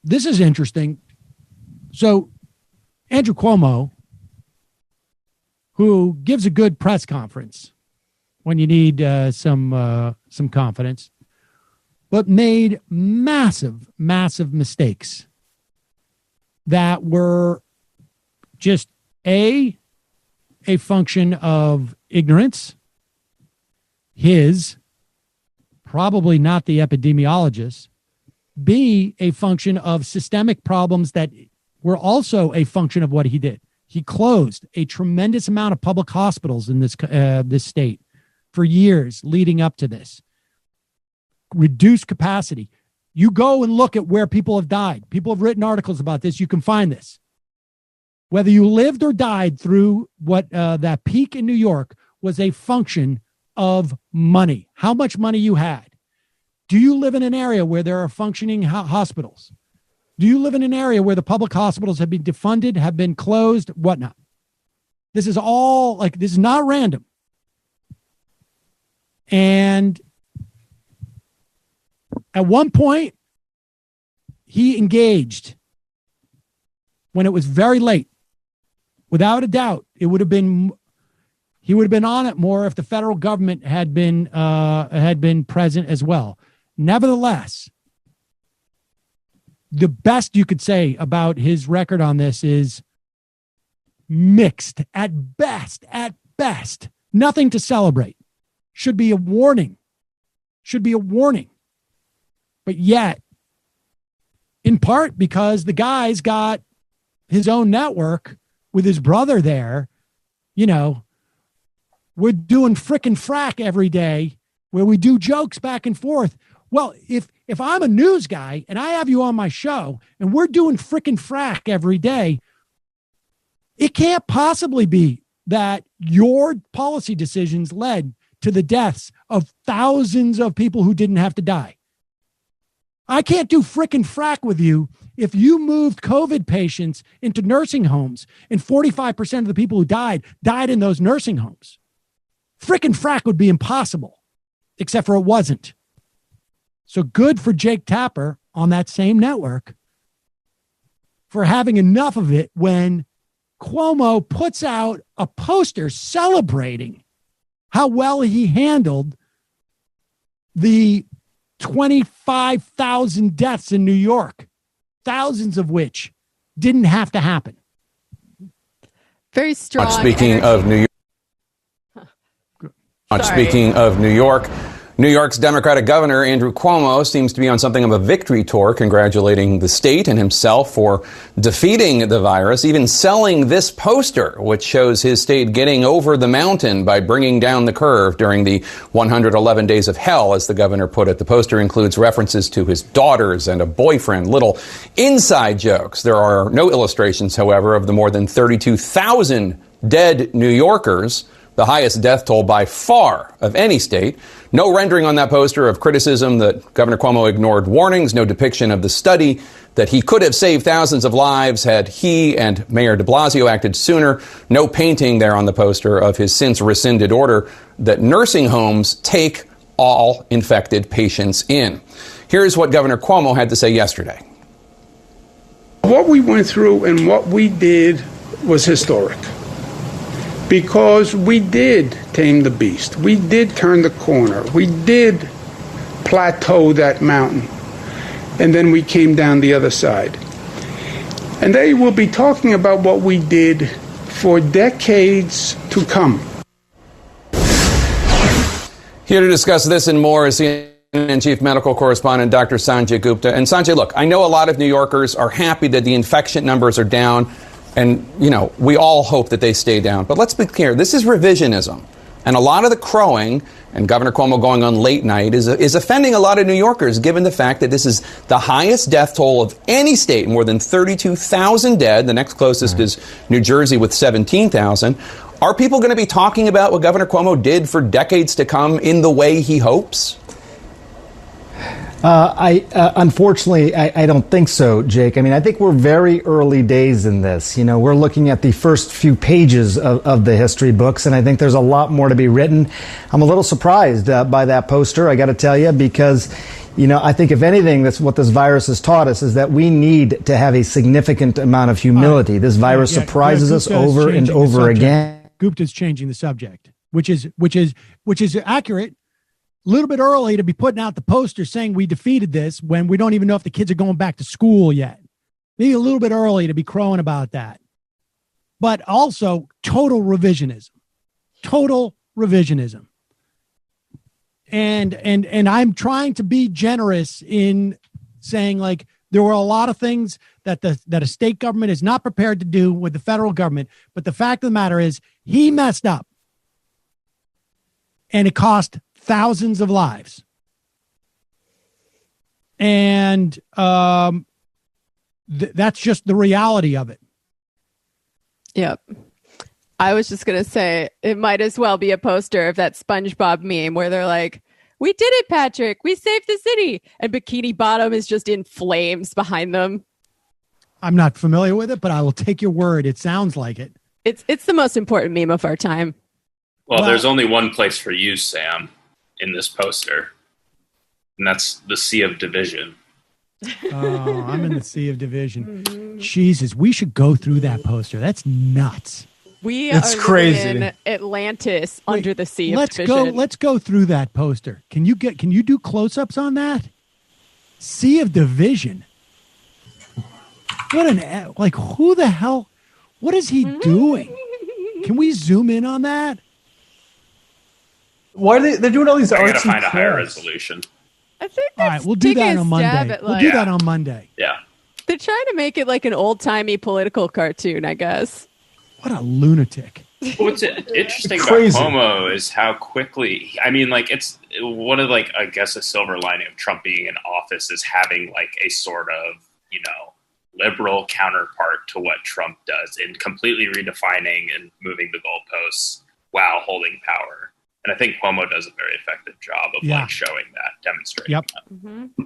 This is interesting. So Andrew Cuomo, who gives a good press conference when you need some confidence, but made massive mistakes that were just a function of ignorance, his, probably not the epidemiologist, B, a function of systemic problems that were also a function of what he did. He closed a tremendous amount of public hospitals in this state for years leading up to this. Reduced capacity. You go and look at where people have died. People have written articles about this. You can find this. Whether you lived or died through what that peak in New York was a function of money, how much money you had. Do you live in an area where there are functioning hospitals? Do you live in an area where the public hospitals have been defunded, have been closed, whatnot? This is all this is not random. And at one point, he engaged when it was very late. Without a doubt, he would have been on it more if the federal government had been present as well. Nevertheless, the best you could say about his record on this is mixed at best, nothing to celebrate. Should be a warning. But yet, in part because the guy's got his own network with his brother there, we're doing frickin' frack every day where we do jokes back and forth. Well, if I'm a news guy and I have you on my show and we're doing frickin' frack every day, it can't possibly be that your policy decisions led to the deaths of thousands of people who didn't have to die. I can't do frickin' frack with you if you moved COVID patients into nursing homes and 45% of the people who died in those nursing homes. Frickin' frack would be impossible, except for it wasn't. So good for Jake Tapper on that same network for having enough of it when Cuomo puts out a poster celebrating how well he handled the 25,000 deaths in New York, thousands of which didn't have to happen. Very strong. Speaking of New York, New York's Democratic governor, Andrew Cuomo, seems to be on something of a victory tour, congratulating the state and himself for defeating the virus, even selling this poster, which shows his state getting over the mountain by bringing down the curve during the 111 days of hell, as the governor put it. The poster includes references to his daughters and a boyfriend, little inside jokes. There are no illustrations, however, of the more than 32,000 dead New Yorkers, the highest death toll by far of any state. No rendering on that poster of criticism that Governor Cuomo ignored warnings, no depiction of the study that he could have saved thousands of lives had he and Mayor de Blasio acted sooner, no painting there on the poster of his since rescinded order that nursing homes take all infected patients in. Here's what Governor Cuomo had to say yesterday. What we went through and what we did was historic. Because we did tame the beast. We did turn the corner. We did plateau that mountain. And then we came down the other side. And they will be talking about what we did for decades to come. Here to discuss this and more is CNN Chief Medical Correspondent Dr. Sanjay Gupta. And Sanjay, look, I know a lot of New Yorkers are happy that the infection numbers are down. And, we all hope that they stay down. But let's be clear, this is revisionism. And a lot of the crowing and Governor Cuomo going on late night is offending a lot of New Yorkers, given the fact that this is the highest death toll of any state, more than 32,000 dead. The next closest is New Jersey with 17,000. Are people going to be talking about what Governor Cuomo did for decades to come in the way he hopes? Unfortunately, I don't think so, Jake. I mean, I think we're very early days in this. You know, we're looking at the first few pages of the history books, and I think there's a lot more to be written. I'm a little surprised by that poster, I got to tell you, because, you know, I think if anything, that's what this virus has taught us, is that we need to have a significant amount of humility. This virus surprises us over and over again. Gupta's changing the subject, which is accurate. A little bit early to be putting out the poster saying we defeated this when we don't even know if the kids are going back to school yet. Maybe a little bit early to be crowing about that. But also total revisionism. And I'm trying to be generous in saying, like, there were a lot of things that a state government is not prepared to do with the federal government. But the fact of the matter is he messed up. And it cost thousands of lives. And that's just the reality of it. Yep. I was just going to say, it might as well be a poster of that SpongeBob meme where they're like, we did it, Patrick. We saved the city. And Bikini Bottom is just in flames behind them. I'm not familiar with it, but I will take your word. It sounds like it. It's the most important meme of our time. Well, there's only one place for you, Sam, in this poster, and that's the Sea of Division. Oh, I'm in the Sea of Division. Mm-hmm. Jesus, we should go through that poster. That's nuts. It's crazy. In Atlantis. Wait, under the Sea of Division. Let's go through that poster. Can you do close-ups on that? Sea of Division. Who the hell? What is he doing? Can we zoom in on that? Why are they're doing all these artsy I gotta find a higher crafts. resolution. I think all right, we'll do that on Monday. We'll do that on Monday. Yeah. They're trying to make it like an old-timey political cartoon, I guess. What a lunatic. What's interesting about Cuomo is how quickly, I mean, like, it's one of, like, I guess a silver lining of Trump being in office is having, like, a sort of, you know, liberal counterpart to what Trump does in completely redefining and moving the goalposts while holding power. And I think Cuomo does a very effective job of like showing that, demonstrating that. Mm-hmm.